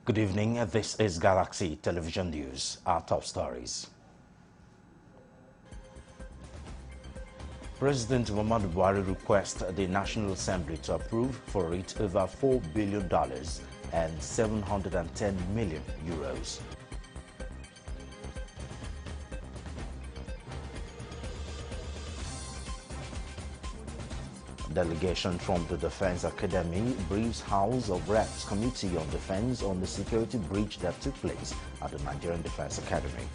Good evening, this is Galaxy Television News. Our top stories. President Muhammadu Buhari requests the National Assembly to approve for it over $4 billion and 710 million euros. Delegation from the Defense Academy briefs House of Reps Committee on Defense on the security breach that took place at the Nigerian Defense Academy.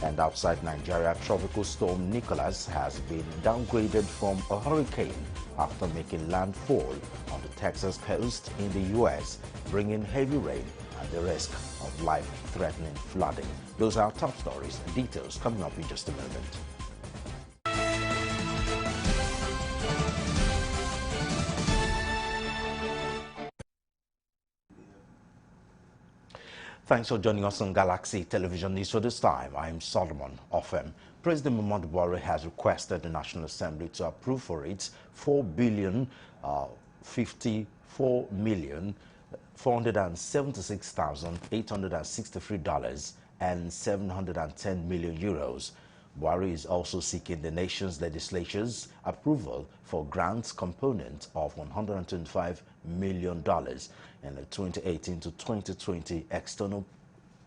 And outside Nigeria, Tropical Storm Nicholas has been downgraded from a hurricane after making landfall on the Texas coast in the U.S., bringing heavy rain and the risk of life-threatening flooding. Those are our top stories. Details coming up in just a moment. Thanks for joining us on Galaxy Television News for this time. I'm Solomon Ofem. President Muhammadu Buhari has requested the National Assembly to approve for it $4,476,863 and 710 million euros. Buhari is also seeking the nation's legislature's approval for grants component of $125 million in the 2018 to 2020 external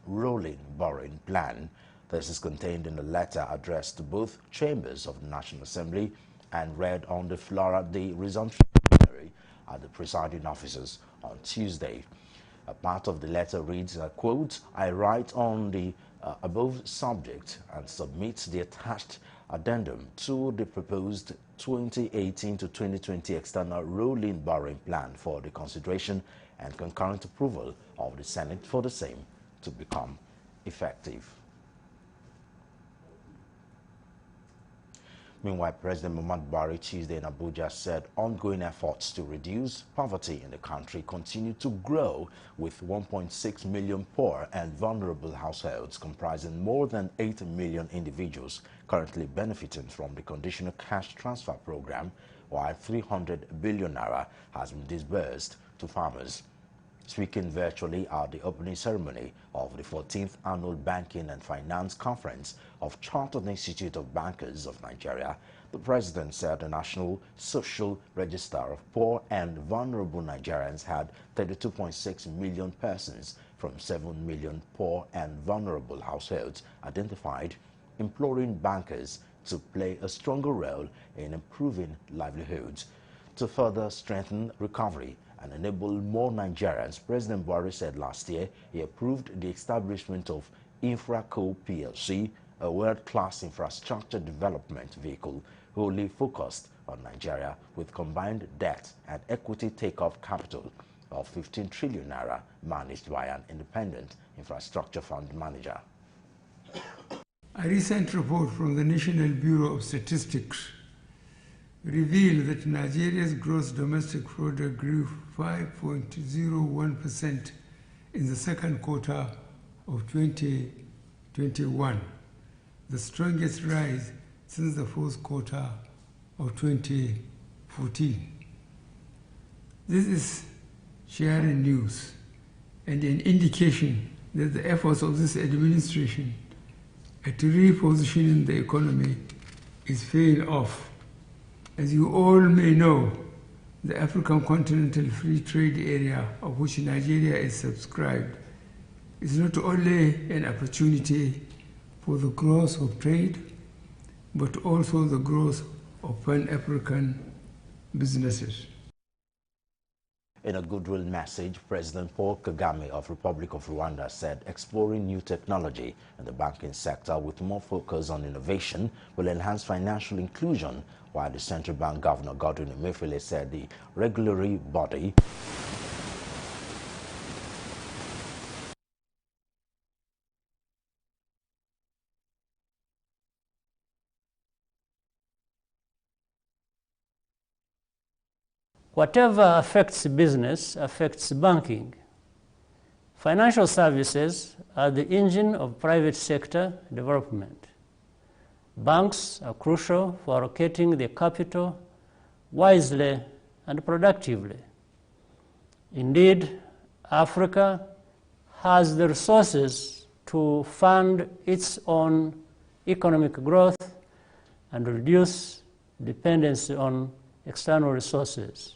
rolling borrowing plan. This is contained in a letter addressed to both chambers of the National Assembly and read on the floor at the resumption plenary at the presiding officers on Tuesday. A part of the letter reads, quote, "I write on the above subject and submit the attached addendum to the proposed 2018 to 2020 external rolling borrowing plan for the consideration and concurrent approval of the Senate for the same to become effective." Meanwhile, President Muhammadu Buhari Tuesday in Abuja said ongoing efforts to reduce poverty in the country continue to grow, with 1.6 million poor and vulnerable households comprising more than 8 million individuals currently benefiting from the conditional cash transfer program, while 300 billion naira has been disbursed to farmers. Speaking virtually at the opening ceremony of the 14th Annual Banking and Finance Conference of Chartered Institute of Bankers of Nigeria, the president said the National Social Register of Poor and Vulnerable Nigerians had 32.6 million persons from 7 million poor and vulnerable households identified, imploring bankers to play a stronger role in improving livelihoods. To further strengthen recovery and enable more Nigerians, President Buhari said last year he approved the establishment of InfraCo PLC, a world-class infrastructure development vehicle wholly focused on Nigeria, with combined debt and equity take-off capital of 15 trillion naira, managed by an independent infrastructure fund manager. A recent report from the National Bureau of Statistics revealed that Nigeria's gross domestic product grew 5.01% in the second quarter of 2021, the strongest rise since the fourth quarter of 2014. This is sharing news and an indication that the efforts of this administration at repositioning the economy is paying off. As you all may know, the African Continental Free Trade Area, of which Nigeria is subscribed, is not only an opportunity for the growth of trade, but also the growth of Pan-African businesses. In a goodwill message, President Paul Kagame of Republic of Rwanda said exploring new technology in the banking sector with more focus on innovation will enhance financial inclusion, while the Central Bank Governor Godwin Emefiele said the regulatory body Whatever affects business affects banking. Financial services are the engine of private sector development. Banks are crucial for allocating the capital wisely and productively. Indeed, Africa has the resources to fund its own economic growth and reduce dependency on external resources.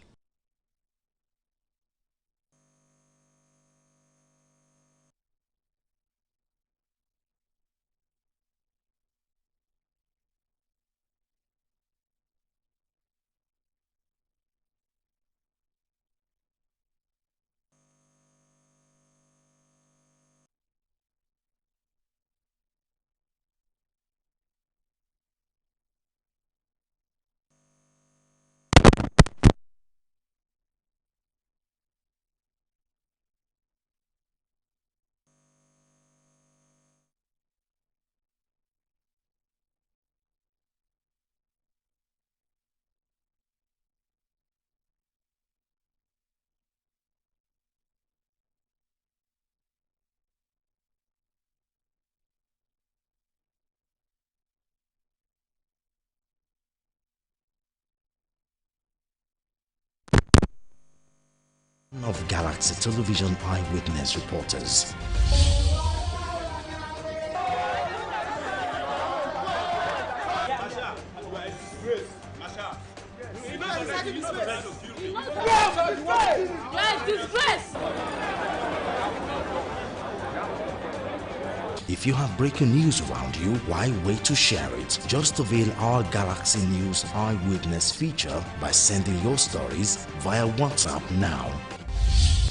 Of Galaxy Television eyewitness reporters. If you have breaking news around you, why wait to share it? Just avail our Galaxy News Eyewitness feature by sending your stories via WhatsApp now.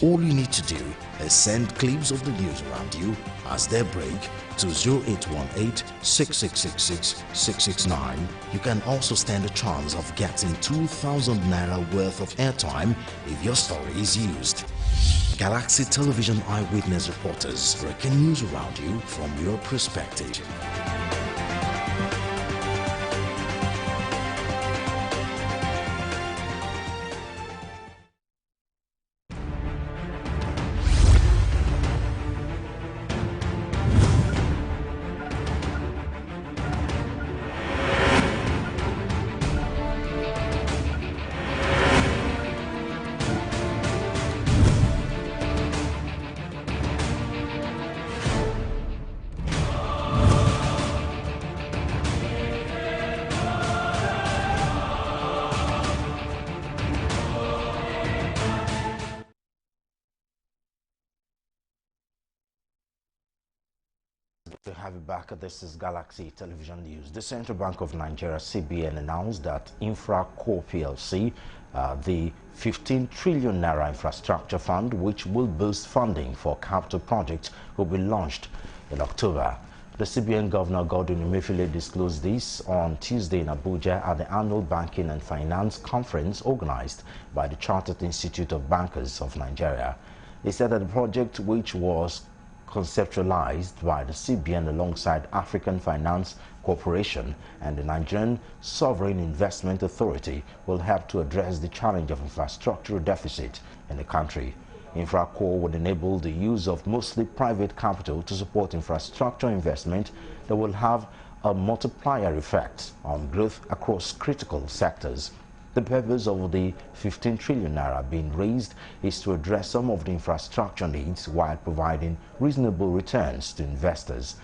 All you need to do is send clips of the news around you as they break to 0818-6666-669. You can also stand a chance of getting 2,000 Naira worth of airtime if your story is used. Galaxy Television Eyewitness Reporters, breaking news around you from your perspective. To have you back, this is Galaxy Television News. The Central Bank of Nigeria, CBN, announced that InfraCo PLC, the 15 trillion Naira infrastructure fund, which will boost funding for capital projects, will be launched in October. The CBN Governor Godwin Emefiele disclosed this on Tuesday in Abuja at the annual Banking and Finance Conference organized by the Chartered Institute of Bankers of Nigeria. He said that the project, which was conceptualized by the CBN alongside African Finance Corporation and the Nigerian Sovereign Investment Authority, will help to address the challenge of infrastructural deficit in the country. InfraCo would enable the use of mostly private capital to support infrastructure investment that will have a multiplier effect on growth across critical sectors. The purpose of the 15 trillion Naira being raised is to address some of the infrastructure needs while providing reasonable returns to investors.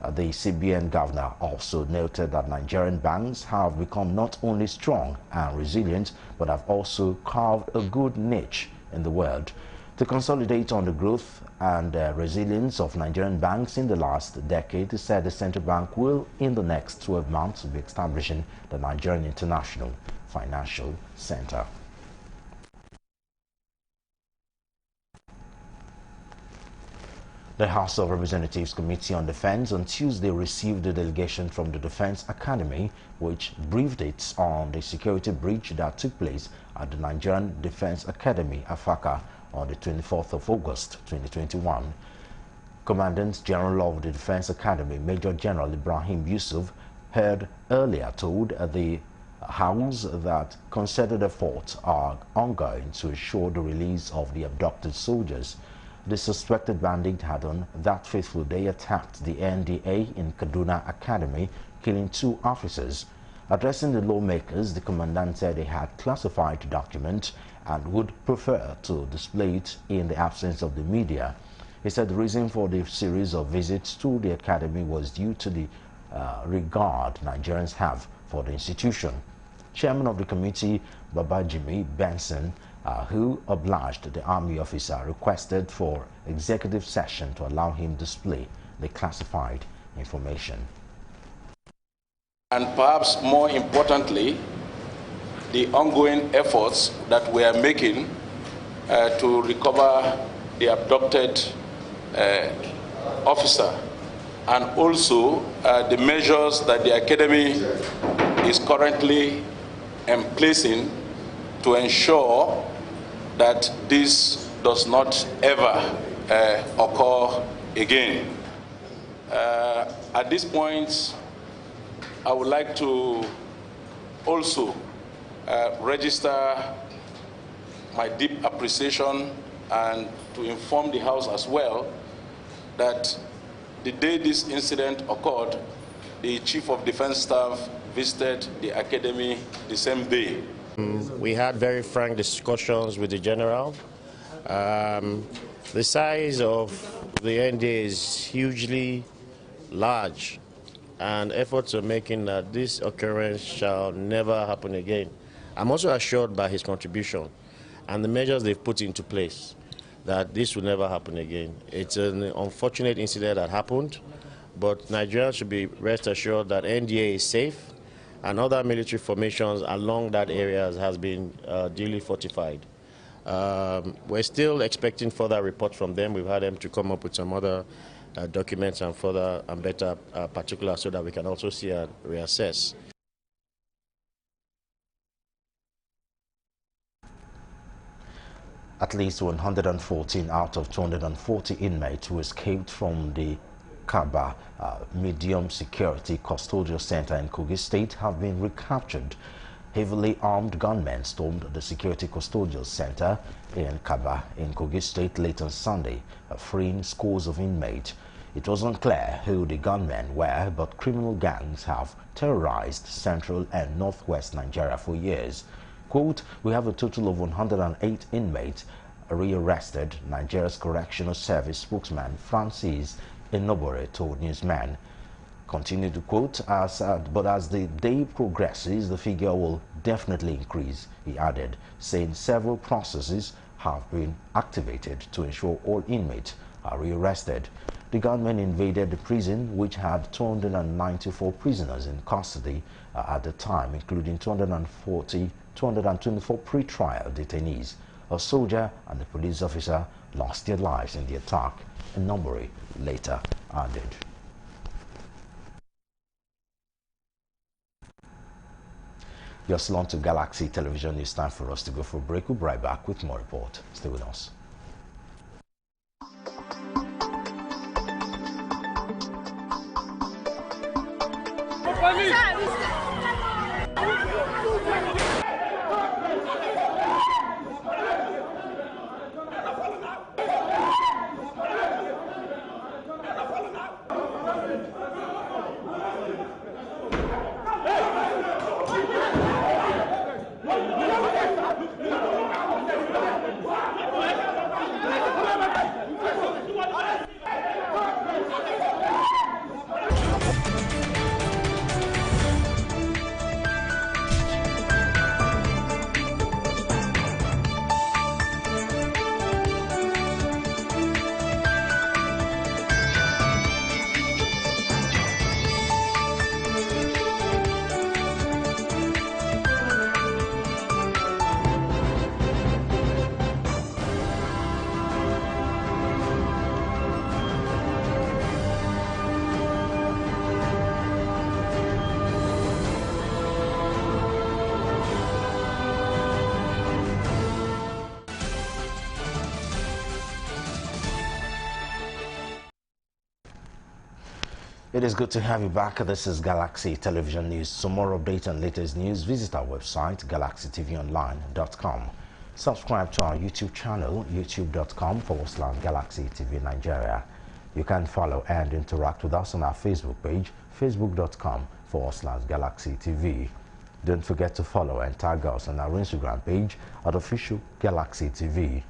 The CBN governor also noted that Nigerian banks have become not only strong and resilient, but have also carved a good niche in the world. To consolidate on the growth and resilience of Nigerian banks in the last decade, he said the central bank will, in the next 12 months, be establishing the Nigerian International Financial Center. The House of Representatives Committee on Defense on Tuesday received a delegation from the Defense Academy, which briefed it on the security breach that took place at the Nigerian Defense Academy, AFACA, on the 24th of August 2021. Commandant General of the Defense Academy, Major General Ibrahim Yusuf, had earlier told the House that concerted efforts are ongoing to ensure the release of the abducted soldiers. The suspected bandit had on that fateful day attacked the NDA in Kaduna Academy, killing 2 officers. Addressing the lawmakers, the commandant said they had classified the document and would prefer to display it in the absence of the media. He said the reason for the series of visits to the academy was due to the regard Nigerians have for the institution. Chairman of the committee, Babajimi Benson, who obliged the army officer, requested for executive session to allow him display the classified information. And perhaps more importantly, the ongoing efforts that we are making to recover the abducted officer, and also the measures that the Academy is currently placing to ensure that this does not ever occur again. At this point, I would like to also register my deep appreciation and to inform the House as well that the day this incident occurred, the Chief of Defense Staff visited the Academy the same day. We had very frank discussions with the General. The size of the NDA is hugely large, and efforts are making that this occurrence shall never happen again. I'm also assured by his contribution and the measures they've put into place that this will never happen again. It's an unfortunate incident that happened, but Nigerians should be rest assured that NDA is safe and other military formations along that area has been duly fortified. We're still expecting further reports from them. We've had them to come up with some other documents and further and better particulars so that we can also see and reassess. At least 114 out of 240 inmates who escaped from the Kaba Medium Security Custodial Center in Kogi State have been recaptured. Heavily armed gunmen stormed the Security Custodial Center in Kaba in Kogi State late on Sunday, freeing scores of inmates. It was unclear who the gunmen were, but criminal gangs have terrorized central and northwest Nigeria for years. Quote, "We have a total of 108 inmates rearrested," Nigeria's Correctional Service spokesman Francis Enobore told newsmen. Continued to quote, but as the day progresses, the figure will definitely increase, he added, saying several processes have been activated to ensure all inmates are rearrested. The gunmen invaded the prison, which had 294 prisoners in custody at the time, including 224 pre-trial detainees. A soldier and a police officer lost their lives in the attack, and Enobore later added. You're still on to Galaxy Television. It's time for us to go for a break. We'll be right back with more report. Stay with us. It is good to have you back. This is Galaxy Television News. For more updates and latest news, visit our website, galaxytvonline.com. Subscribe to our YouTube channel, youtube.com/Galaxy TV Nigeria. You can follow and interact with us on our Facebook page, facebook.com/Galaxy TV. Don't forget to follow and tag us on our Instagram page at Official Galaxy TV.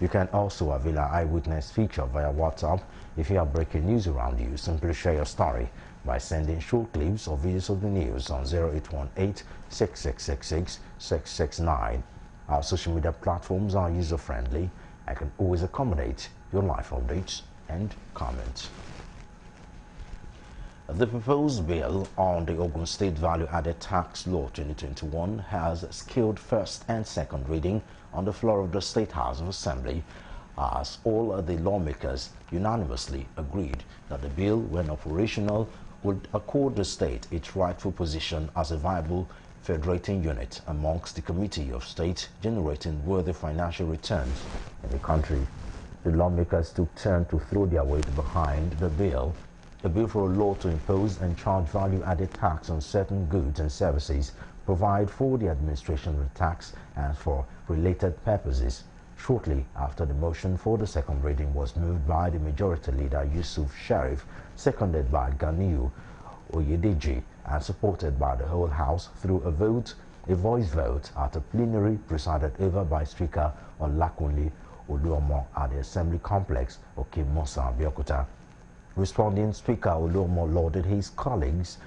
You can also avail our eyewitness feature via WhatsApp. If you have breaking news around you, simply share your story by sending short clips or videos of the news on 0818-6666-669. Our social media platforms are user-friendly and can always accommodate your live updates and comments. The proposed bill on the Ogun State Value Added Tax Law 2021 has skilled first and second reading on the floor of the State House of Assembly, as all the lawmakers unanimously agreed that the bill, when operational, would accord the state its rightful position as a viable federating unit amongst the Committee of State generating worthy financial returns in the country. The lawmakers took turn to throw their weight behind the bill, a bill for a law to impose and charge value-added tax on certain goods and services, provide for the administration of the tax and for related purposes. Shortly after the motion for the second reading was moved by the Majority Leader Yusuf Sharif, seconded by Ganiu Oyedeji, and supported by the whole House through a voice vote at a plenary presided over by Speaker Olakunle Oluomo at the Assembly Complex, Okimosa, Abeokuta. Responding, Speaker Oluomo lauded his colleagues,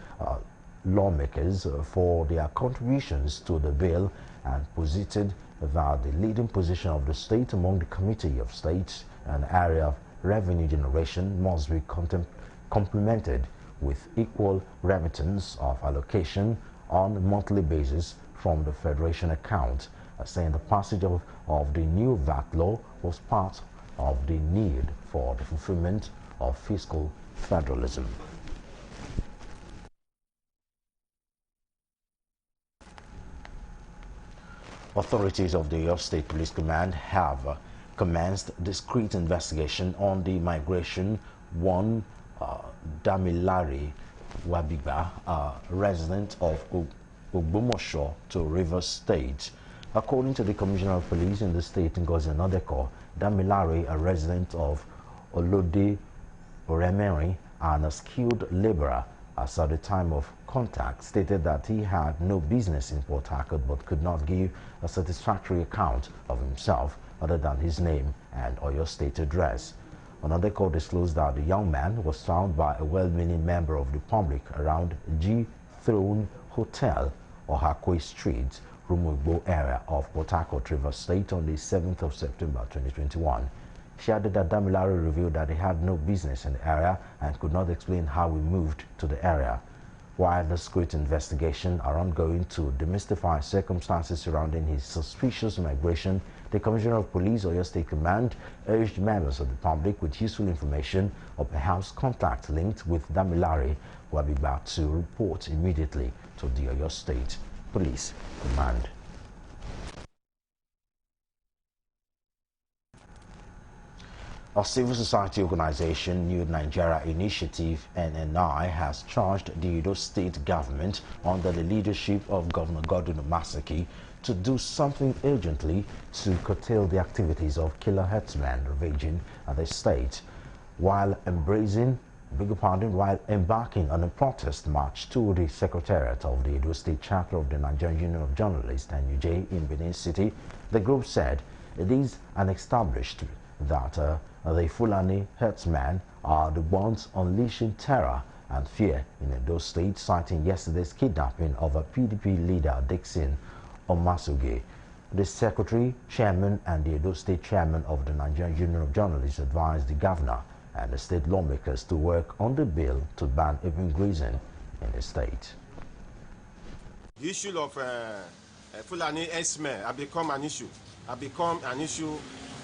lawmakers, for their contributions to the bill and posited that the leading position of the state among the Committee of States and area of revenue generation must be complemented with equal remittance of allocation on a monthly basis from the Federation account, saying the passage of the new VAT law was part of the need for the fulfillment of fiscal federalism. Authorities of the Oyo State Police Command have commenced discreet investigation on the migration one Damilare Wabiba, a resident of Ogbomosho, to Rivers State. According to the Commissioner of Police in the state, Ngozi Onodeko, Damilare, a resident of Olode Oremeri and a skilled laborer, as at the time of contact, stated that he had no business in Port Harcourt but could not give a satisfactory account of himself other than his name and Oyo State address. Another call disclosed that the young man was found by a well-meaning member of the public around G Throne Hotel, Ohakwe Street, Rumugbo area of Port Harcourt, Rivers State on the 7th of September 2021. She added that Damilare revealed that he had no business in the area and could not explain how he moved to the area. While the discreet investigations are ongoing to demystify circumstances surrounding his suspicious migration, the Commissioner of Police, Oyo State Command, urged members of the public with useful information or perhaps contact linked with Damilare Wabiba to report immediately to the Oyo State Police Command. A civil society organization, New Nigeria Initiative (NNI), has charged the Edo State government under the leadership of Governor Godwin Obaseki to do something urgently to curtail the activities of killer herdsmen ravaging the state, while embarking on a protest march to the secretariat of the Edo State chapter of the Nigerian Union of Journalists (NUJ) in Benin City. The group said it is unestablished that the Fulani herdsmen are the ones unleashing terror and fear in Edo State, citing yesterday's kidnapping of a PDP leader, Dixon Omasuge. The Secretary, Chairman, and the Edo State Chairman of the Nigerian Union of Journalists advised the governor and the state lawmakers to work on the bill to ban even grazing in the state. The issue of Fulani herdsmen has become an issue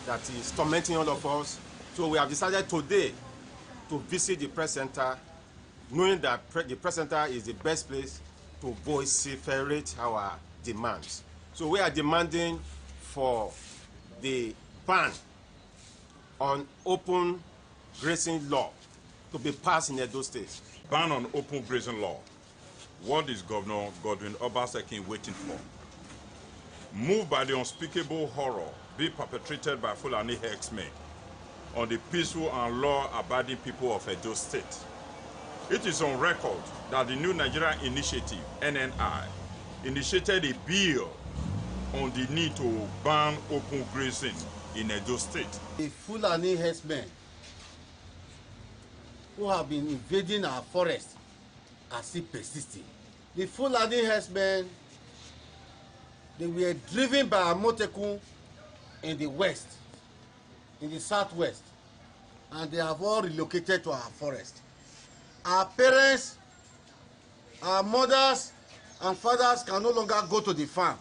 that is tormenting all of us. So we have decided today to visit the press center, knowing that the press center is the best place to vociferate our demands. So we are demanding for the ban on open grazing law to be passed in Edo State. Ban on open grazing law. What is Governor Godwin Obaseki waiting for? Moved by the unspeakable horror being perpetrated by Fulani herdsmen, on the peaceful and law-abiding people of Edo State. It is on record that the New Nigeria Initiative, NNI, initiated a bill on the need to ban open grazing in Edo State. The Fulani herdsmen who have been invading our forest are still persisting. The Fulani herdsmen, they were driven by Amotekun in the west, in the southwest, and they have all relocated to our forest. Our parents, our mothers and fathers can no longer go to the farm.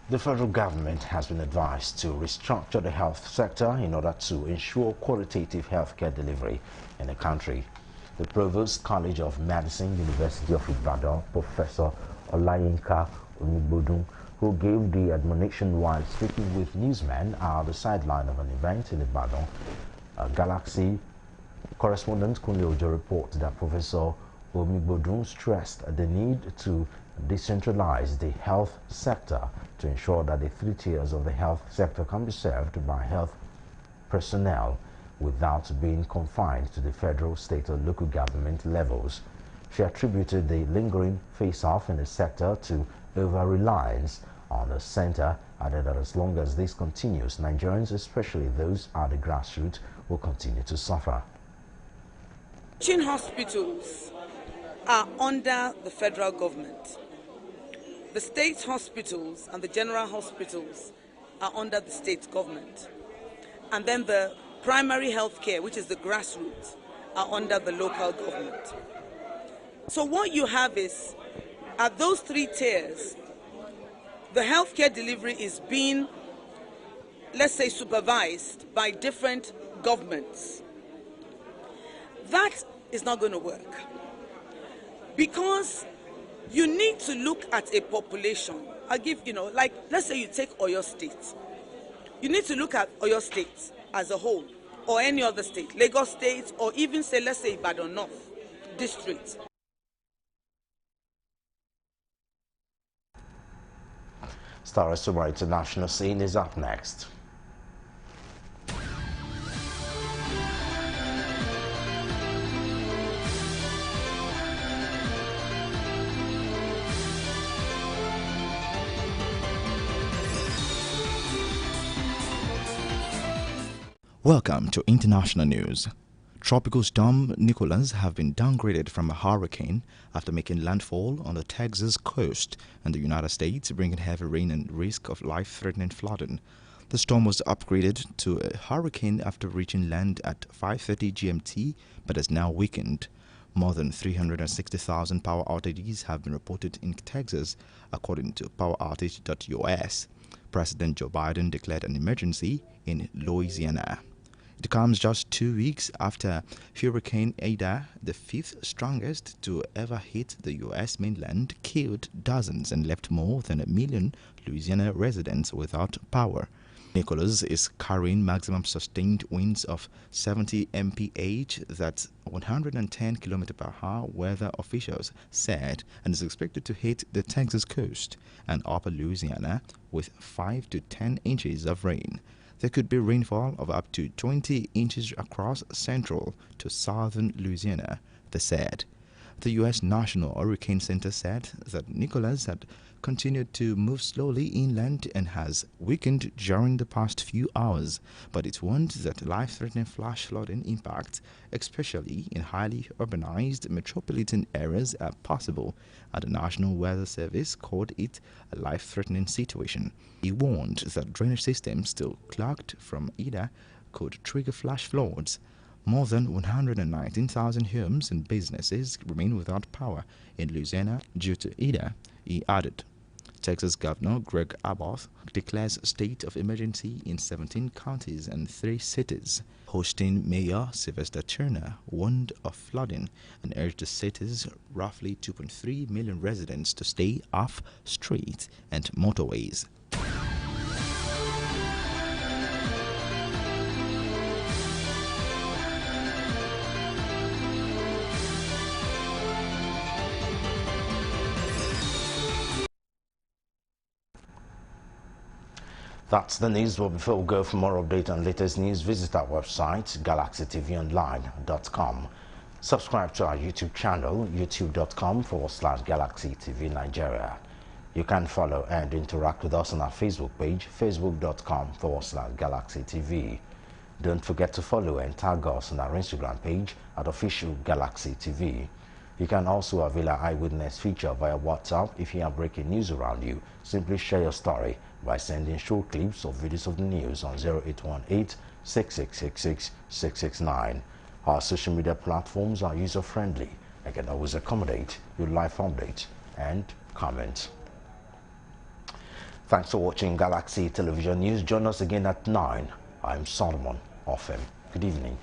The federal government has been advised to restructure the health sector in order to ensure qualitative healthcare delivery in the country. The Provost College of Medicine, University of Ibadan, Professor Olayinka Onigbodun, who gave the admonition while speaking with newsmen at the sideline of an event in Ibadan. Galaxy correspondent Kunle Ojo reports that Professor Onigbodun stressed the need to decentralize the health sector to ensure that the 3 tiers of the health sector can be served by health personnel without being confined to the federal, state or local government levels. She attributed the lingering face-off in the sector to over-reliance on the center, added that as long as this continues, Nigerians, especially those at the grassroots, will continue to suffer. Teaching hospitals are under the federal government. The state hospitals and the general hospitals are under the state government. And then the primary health care, which is the grassroots, are under the local government. So what you have is, at those 3 tiers, the healthcare delivery is being, let's say, supervised by different governments. That is not going to work, because you need to look at a population. I'll give, like, let's say you take Oyo State. You need to look at Oyo State as a whole, or any other state, Lagos State, or even say, let's say, Ibadan North District. Star Summa International Scene is up next. Welcome to International News. Tropical storm Nicholas have been downgraded from a hurricane after making landfall on the Texas coast and the United States, bringing heavy rain and risk of life-threatening flooding. The storm was upgraded to a hurricane after reaching land at 5:30 GMT, but has now weakened. More than 360,000 power outages have been reported in Texas, according to poweroutage.us. President Joe Biden declared an emergency in Louisiana. It comes just 2 weeks after Hurricane Ida, the 5th strongest to ever hit the U.S. mainland, killed dozens and left more than 1 million Louisiana residents without power. Nicholas is carrying maximum sustained winds of 70 mph, that's 110 km/h, weather officials said, and is expected to hit the Texas coast and upper Louisiana with 5 to 10 inches of rain. There could be rainfall of up to 20 inches across central to southern Louisiana, they said. The U.S. National Hurricane Center said that Nicholas had continued to move slowly inland and has weakened during the past few hours, but it warned that life-threatening flash flooding impacts, especially in highly urbanized metropolitan areas, are possible, and the National Weather Service called it a life-threatening situation. He warned that drainage systems still clogged from Ida could trigger flash floods. More than 119,000 homes and businesses remain without power in Louisiana due to Ida, he added. Texas Governor Greg Abbott declares a state of emergency in 17 counties and 3 cities. Hosting Mayor Sylvester Turner warned of flooding and urged the city's roughly 2.3 million residents to stay off streets and motorways. That's the news. But before we go for more update on latest news, visit our website, galaxytvonline.com. Subscribe to our YouTube channel, youtube.com/Galaxy TV Nigeria. You can follow and interact with us on our Facebook page, facebook.com/Galaxy TV. Don't forget to follow and tag us on our Instagram page at Official Galaxy TV. You can also avail our eyewitness feature via WhatsApp. If you have breaking news around you, simply share your story by sending short clips or videos of the news on 0818-6666-669. Our social media platforms are user-friendly and can always accommodate your live updates and comments. Thanks for watching Galaxy Television News. Join us again at 9. I'm Solomon Offem. Good evening.